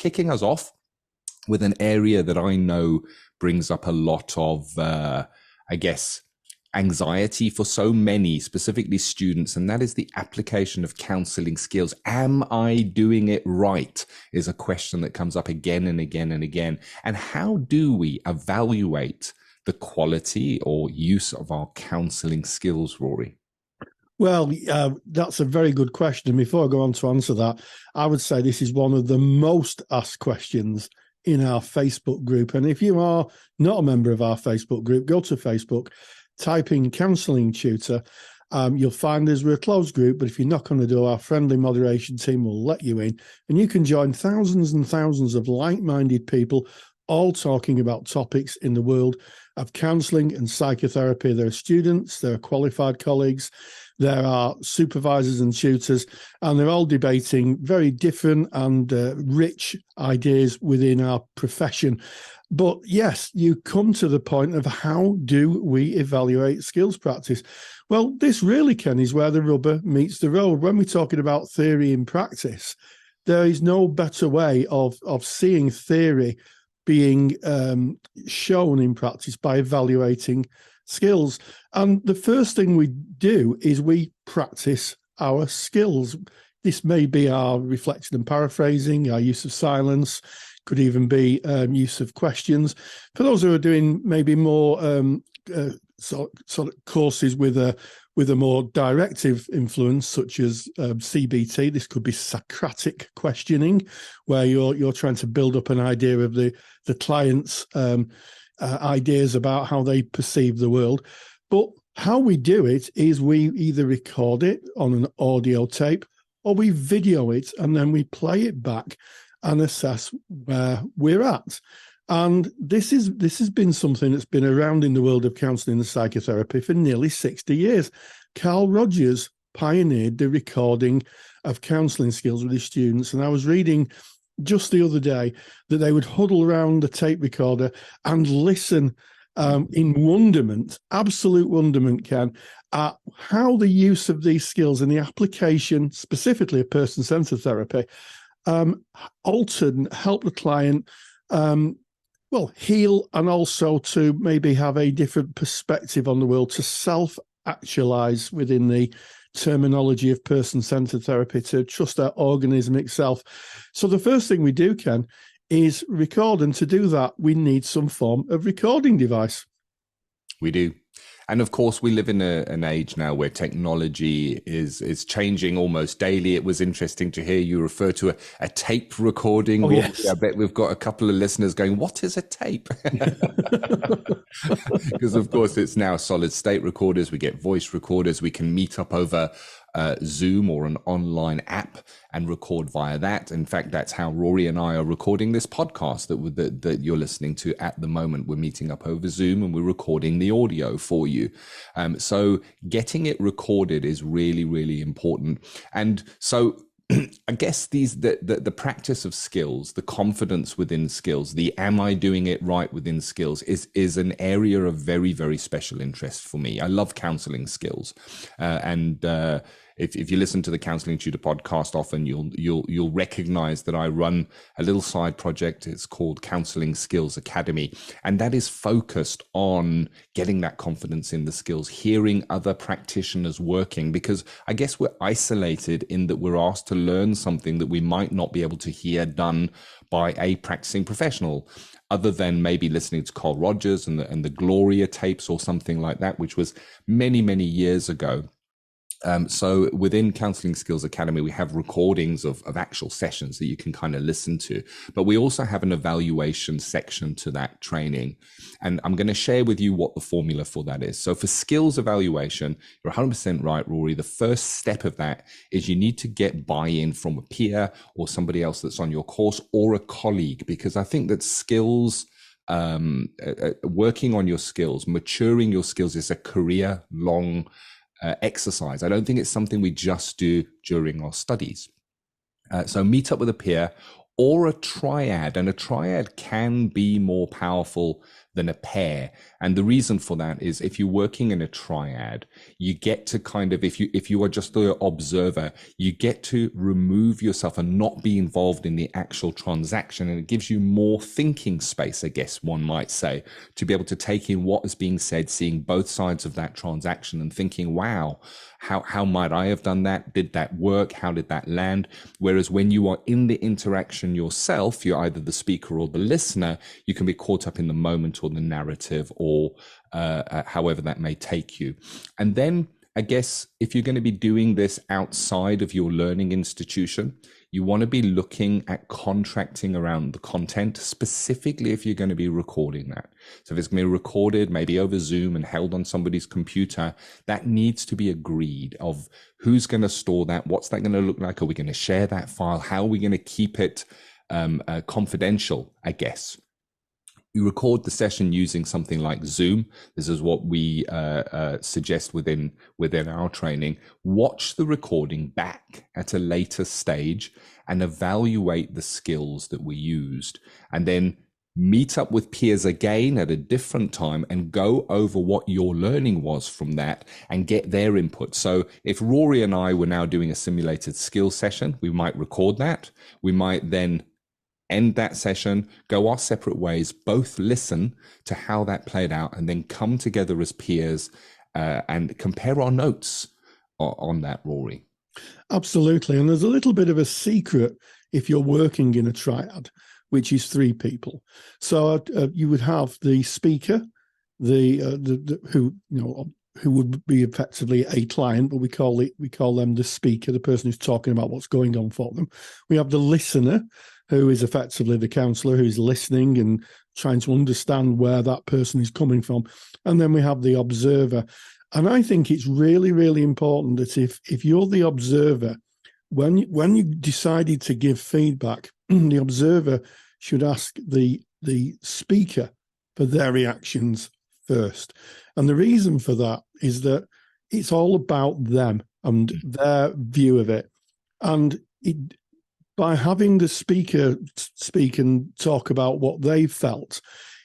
kicking us off with an area that I know brings up a lot of, I guess, anxiety for so many, specifically students, and that is the application of counselling skills. Am I doing it right? Is a question that comes up again and again and again. And how do we evaluate the quality or use of our counselling skills, Rory? Well, that's a very good question. And before I go on to answer that, I would say this is one of the most asked questions in our Facebook group. And if you are not a member of our Facebook group, go to Facebook, type in Counselling Tutor. You'll find us, we're a closed group, but if you're not going to do, our friendly moderation team will let you in. And you can join thousands and thousands of like-minded people, all talking about topics in the world of counselling and psychotherapy. There are students, there are qualified colleagues, there are supervisors and tutors, and they're all debating very different and rich ideas within our profession. But yes, you come to the point of how do we evaluate skills practice? Well, this really, Ken, is where the rubber meets the road. When we're talking about theory in practice, there is no better way of seeing theory being shown in practice by evaluating skills. And the first thing we do is we practice our skills. This may be our reflection and paraphrasing, our use of silence, could even be use of questions. For those who are doing maybe more sort of courses with a more directive influence, such as CBT, this could be Socratic questioning, where you're trying to build up an idea of the client's ideas about how they perceive the world. But how we do it is we either record it on an audio tape or we video it and then we play it back and assess where we're at. And this has been something that's been around in the world of counselling and psychotherapy for nearly 60 years. Carl Rogers pioneered the recording of counselling skills with his students. And I was reading just the other day that they would huddle around the tape recorder and listen in wonderment, absolute wonderment, Ken, at how the use of these skills and the application, specifically of person-centered therapy, altered and helped the client heal, and also to maybe have a different perspective on the world, to self-actualize within the terminology of person-centered therapy, to trust our organismic self. So the first thing we do, Ken, is record. And to do that, we need some form of recording device. We do. And of course, we live in an age now where technology is changing almost daily. It was interesting to hear you refer to a tape recording. Oh, yes. I bet we've got a couple of listeners going, what is a tape? Because, of course, it's now solid state recorders. We get voice recorders. We can meet up over Zoom or an online app and record via that. In fact, that's how Rory and I are recording this podcast that you're listening to at the moment. We're meeting up over Zoom and we're recording the audio for you. So getting it recorded is really, really important. And so I guess the practice of skills, the confidence within skills, the am I doing it right within skills is an area of very, very special interest for me. I love counseling skills. If you listen to the Counselling Tutor podcast often, you'll recognize that I run a little side project. It's called Counselling Skills Academy, and that is focused on getting that confidence in the skills, hearing other practitioners working, because I guess we're isolated in that we're asked to learn something that we might not be able to hear done by a practicing professional, other than maybe listening to Carl Rogers and the Gloria tapes or something like that, which was many, many years ago. So within Counselling Skills Academy, we have recordings of actual sessions that you can kind of listen to, but we also have an evaluation section to that training. And I'm going to share with you what the formula for that is. So for skills evaluation, you're 100% right, Rory. The first step of that is you need to get buy-in from a peer or somebody else that's on your course or a colleague, because I think that skills, working on your skills, maturing your skills is a career-long exercise. I don't think it's something we just do during our studies. So meet up with a peer or a triad, and a triad can be more powerful than a pair. And the reason for that is if you're working in a triad, you get to kind of, if you are just the observer, you get to remove yourself and not be involved in the actual transaction. And it gives you more thinking space, I guess one might say, to be able to take in what is being said, seeing both sides of that transaction and thinking, wow, how might I have done that? Did that work? How did that land? Whereas when you are in the interaction yourself, you're either the speaker or the listener, you can be caught up in the moment or the narrative or however that may take you. And then I guess if you're going to be doing this outside of your learning institution, you want to be looking at contracting around the content, specifically if you're going to be recording that. So if it's going to be recorded, maybe over Zoom and held on somebody's computer, that needs to be agreed of who's going to store that, what's that going to look like, are we going to share that file, how are we going to keep it confidential, I guess. You record the session using something like Zoom. This is what we suggest within our training. Watch the recording back at a later stage and evaluate the skills that were used. And then meet up with peers again at a different time and go over what your learning was from that and get their input. So if Rory and I were now doing a simulated skill session, we might record that. We might then end that session, go our separate ways, both listen to how that played out, and then come together as peers and compare our notes on that, Rory. Absolutely. And there's a little bit of a secret if you're working in a triad, which is 3 people. So you would have the speaker, who would be effectively a client, but we call them the speaker, the person who's talking about what's going on for them. We have the listener, who is effectively the counsellor, who's listening and trying to understand where that person is coming from. And then we have the observer. And I think it's really, really important that if you're the observer, when you decided to give feedback, the observer should ask the speaker for their reactions first. And the reason for that is that it's all about them and their view of it. And by having the speaker speak and talk about what they felt,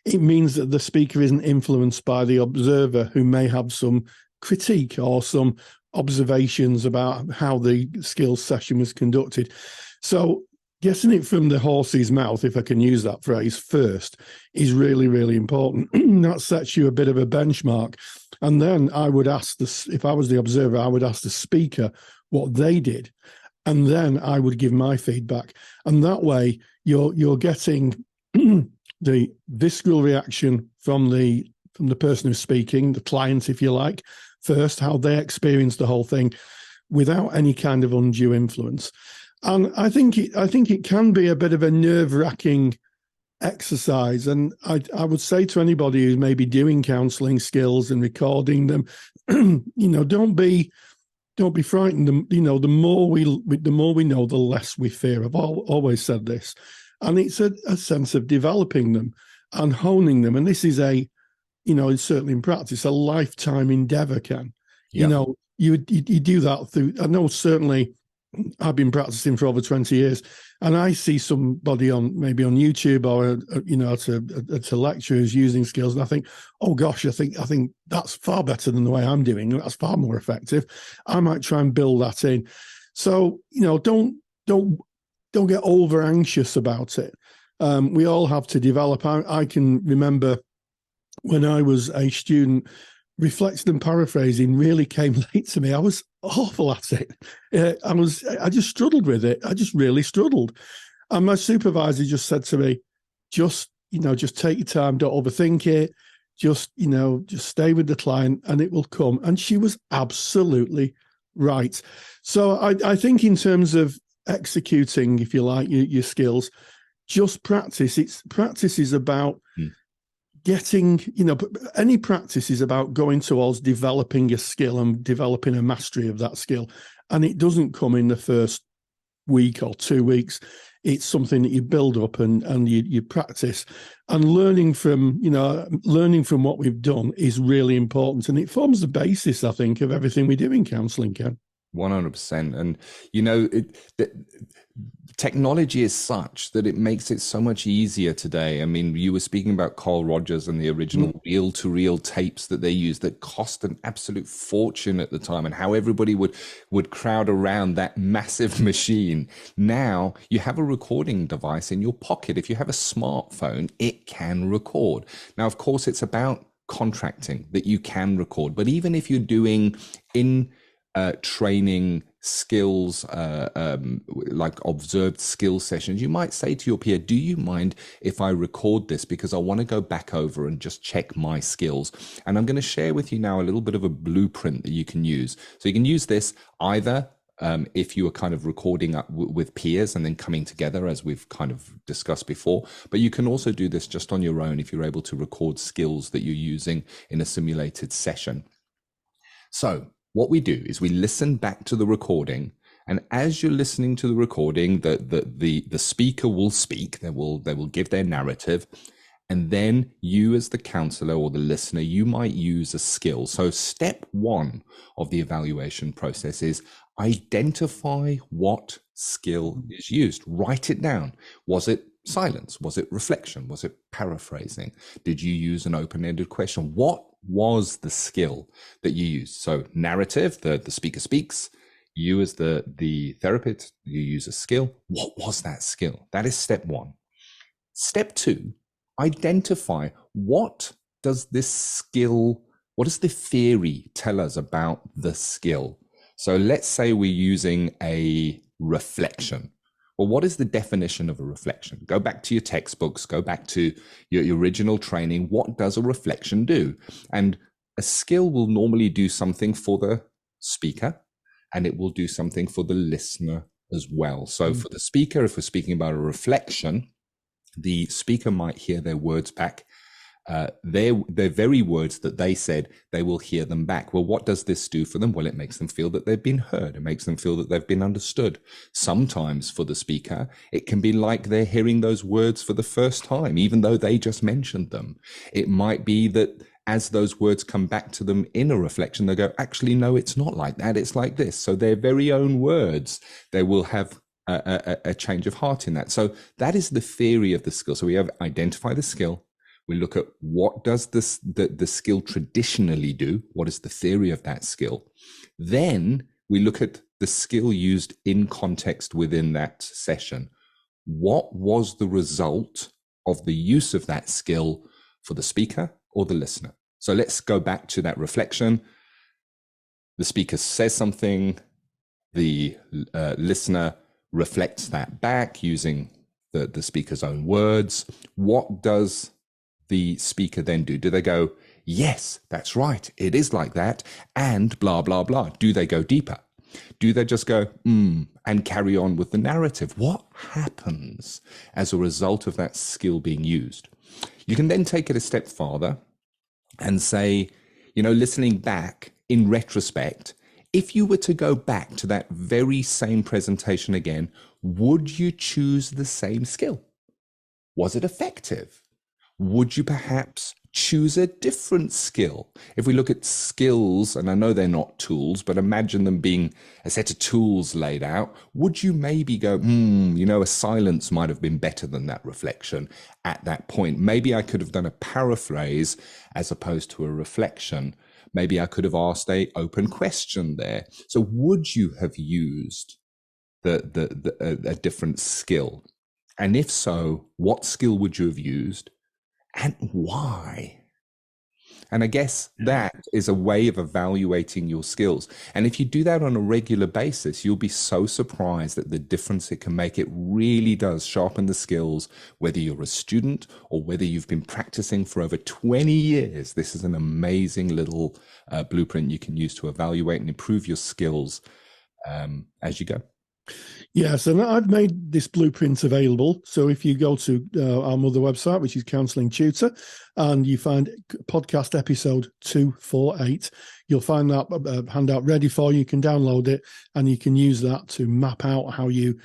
it means that the speaker isn't influenced by the observer, who may have some critique or some observations about how the skills session was conducted. So getting it from the horse's mouth, if I can use that phrase, first is really, really important. That sets you a bit of a benchmark. And then I would ask if I was the observer, I would ask the speaker what they did. And then I would give my feedback. And that way you're getting the visceral reaction from the person who's speaking, the client, if you like, first, how they experience the whole thing without any kind of undue influence. And I think it can be a bit of a nerve-wracking exercise. And I would say to anybody who's maybe doing counselling skills and recording them, don't be frightened. The more we know, the less we fear. I've always said this, and it's a sense of developing them and honing them. And this is it's certainly in practice, a lifetime endeavor, Ken. Yeah. You do that through. I know certainly I've been practicing for over 20 years, and I see somebody maybe on YouTube or at a lecture who's using skills, and I think, oh gosh, I think that's far better than the way I'm doing. That's far more effective. I might try and build that in. So don't get over anxious about it. We all have to develop. I can remember when I was a student, reflecting and paraphrasing really came late to me. I was awful at it. I just struggled with it. I just really struggled. And my supervisor just said to me, just take your time, don't overthink it. Just stay with the client and it will come. And she was absolutely right. So I think in terms of executing, if you like, your skills, just practice. Practice is about getting, any practice is about going towards developing a skill and developing a mastery of that skill. And it doesn't come in the first week or 2 weeks. It's something that you build up and you practice. And learning from what we've done is really important. And it forms the basis, I think, of everything we do in counselling, Ken. 100%. And, you know, technology is such that it makes it so much easier today. I mean, you were speaking about Carl Rogers and the original reel-to-reel tapes that they used that cost an absolute fortune at the time, and how everybody would crowd around that massive machine. Now you have a recording device in your pocket. If you have a smartphone, it can record. Now, of course, it's about contracting that you can record, but even if you're doing in training skills, like observed skill sessions, you might say to your peer, do you mind if I record this, because I want to go back over and just check my skills? And I'm going to share with you now a little bit of a blueprint that you can use. So you can use this either if you are kind of recording up with peers and then coming together, as we've kind of discussed before, but you can also do this just on your own if you're able to record skills that you're using in a simulated session. So what we do is we listen back to the recording, and as you're listening to the recording, the speaker will speak. They will give their narrative, and then you, as the counselor or the listener, you might use a skill. So step one of the evaluation process is identify what skill is used. Write it down. Was it silence? Was it reflection? Was it paraphrasing? Did you use an open-ended question? What was the skill that you used? So narrative, the speaker speaks. You as the therapist, you use a skill. What was that skill? That is step one. Step two, identify what does the theory tell us about the skill? So let's say we're using a reflection. Well, what is the definition of a reflection? Go back to your textbooks, go back to your original training. What does a reflection do? And a skill will normally do something for the speaker, and it will do something for the listener as well. So for the speaker, if we're speaking about a reflection, the speaker might hear their words back. Their very words that they said, they will hear them back. Well, what does this do for them? Well, it makes them feel that they've been heard. It makes them feel that they've been understood. Sometimes for the speaker, it can be like they're hearing those words for the first time, even though they just mentioned them. It might be that as those words come back to them in a reflection, they go, actually, no, it's not like that. It's like this. So their very own words, they will have a change of heart in that. So that is the theory of the skill. So we have identify the skill. We look at what does the skill traditionally do? What is the theory of that skill? Then we look at the skill used in context within that session. What was the result of the use of that skill for the speaker or the listener? So let's go back to that reflection. The speaker says something, the listener reflects that back using the speaker's own words. What does the speaker then do? Do they go, yes, that's right, it is like that, and blah, blah, blah? Do they go deeper? Do they just go, and carry on with the narrative? What happens as a result of that skill being used? You can then take it a step farther and say, listening back in retrospect, if you were to go back to that very same presentation again, would you choose the same skill? Was it effective? Would you perhaps choose a different skill? If we look at skills, and I know they're not tools, but imagine them being a set of tools laid out, would you maybe go, a silence might have been better than that reflection at that point. Maybe I could have done a paraphrase as opposed to a reflection. Maybe I could have asked an open question there. So would you have used a different skill? And if so, what skill would you have used? And why? And I guess that is a way of evaluating your skills. And if you do that on a regular basis, you'll be so surprised at the difference it can make. It really does sharpen the skills, whether you're a student or whether you've been practicing for over 20 years. This is an amazing little blueprint you can use to evaluate and improve your skills as you go. Yes, and I've made this blueprint available. So if you go to our mother website, which is Counselling Tutor, and you find podcast episode 248, you'll find that handout ready for you. You can download it and you can use that to map out how you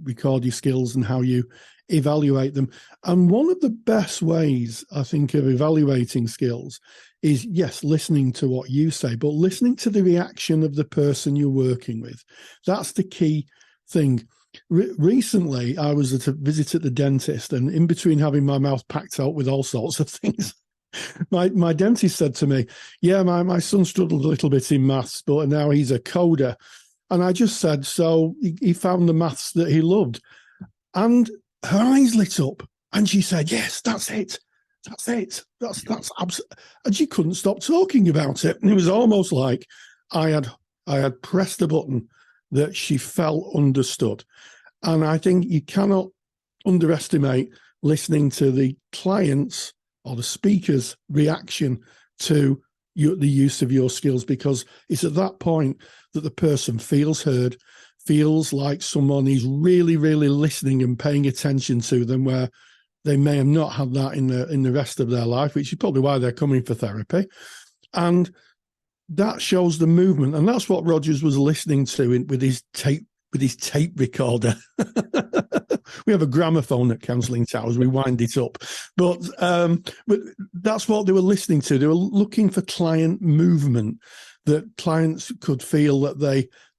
record your skills and how you evaluate them. And one of the best ways, I think, of evaluating skills is, yes, listening to what you say, but listening to the reaction of the person you're working with. That's the key thing. Recently, I was at a visit at the dentist, and in between having my mouth packed out with all sorts of things, my dentist said to me, yeah, my son struggled a little bit in maths, but now he's a coder. And I just said, so he found the maths that he loved. And her eyes lit up and she said, yes, that's it. That's it. That's absolutely. And she couldn't stop talking about it. And it was almost like I had pressed a button that she felt understood. And I think you cannot underestimate listening to the client's or the speaker's reaction to the use of your skills, because it's at that point that the person feels heard, feels like someone is really, really listening and paying attention to them, where they may have not had that in the rest of their life, which is probably why they're coming for therapy. And that shows the movement. And that's what Rogers was listening to with his tape recorder. We have a gramophone at Counselling Towers. We wind it up. But that's what they were listening to. They were looking for client movement, that clients could feel that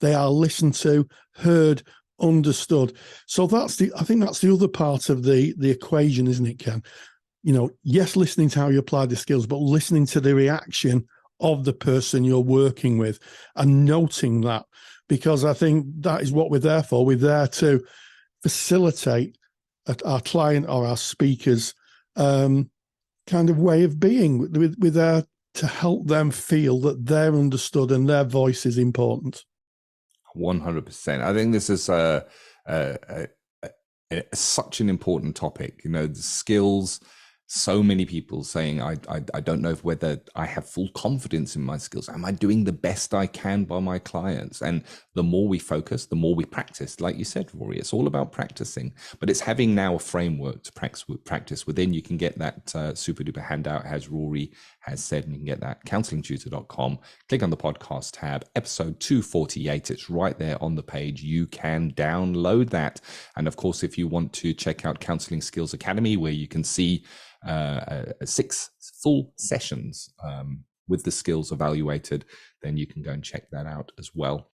they are listened to, heard, understood. So I think that's the other part of the equation, isn't it, Ken? Yes, listening to how you apply the skills, but listening to the reaction of the person you're working with and noting that, because I think that is what we're there for. We're there to facilitate our client or our speaker's kind of way of being. We're there to help them feel that they're understood and their voice is important. 100%. I think this is such an important topic. The skills. So many people saying, I don't know whether I have full confidence in my skills. Am I doing the best I can by my clients? And the more we focus, the more we practice. Like you said, Rory, it's all about practicing, but it's having now a framework to practice within. You can get that super duper handout, as Rory has said, and you can get that counsellingtutor.com. Click on the podcast tab, episode 248. It's right there on the page. You can download that. And of course, if you want to check out Counselling Skills Academy, where you can see 6 full sessions with the skills evaluated, then you can go and check that out as well.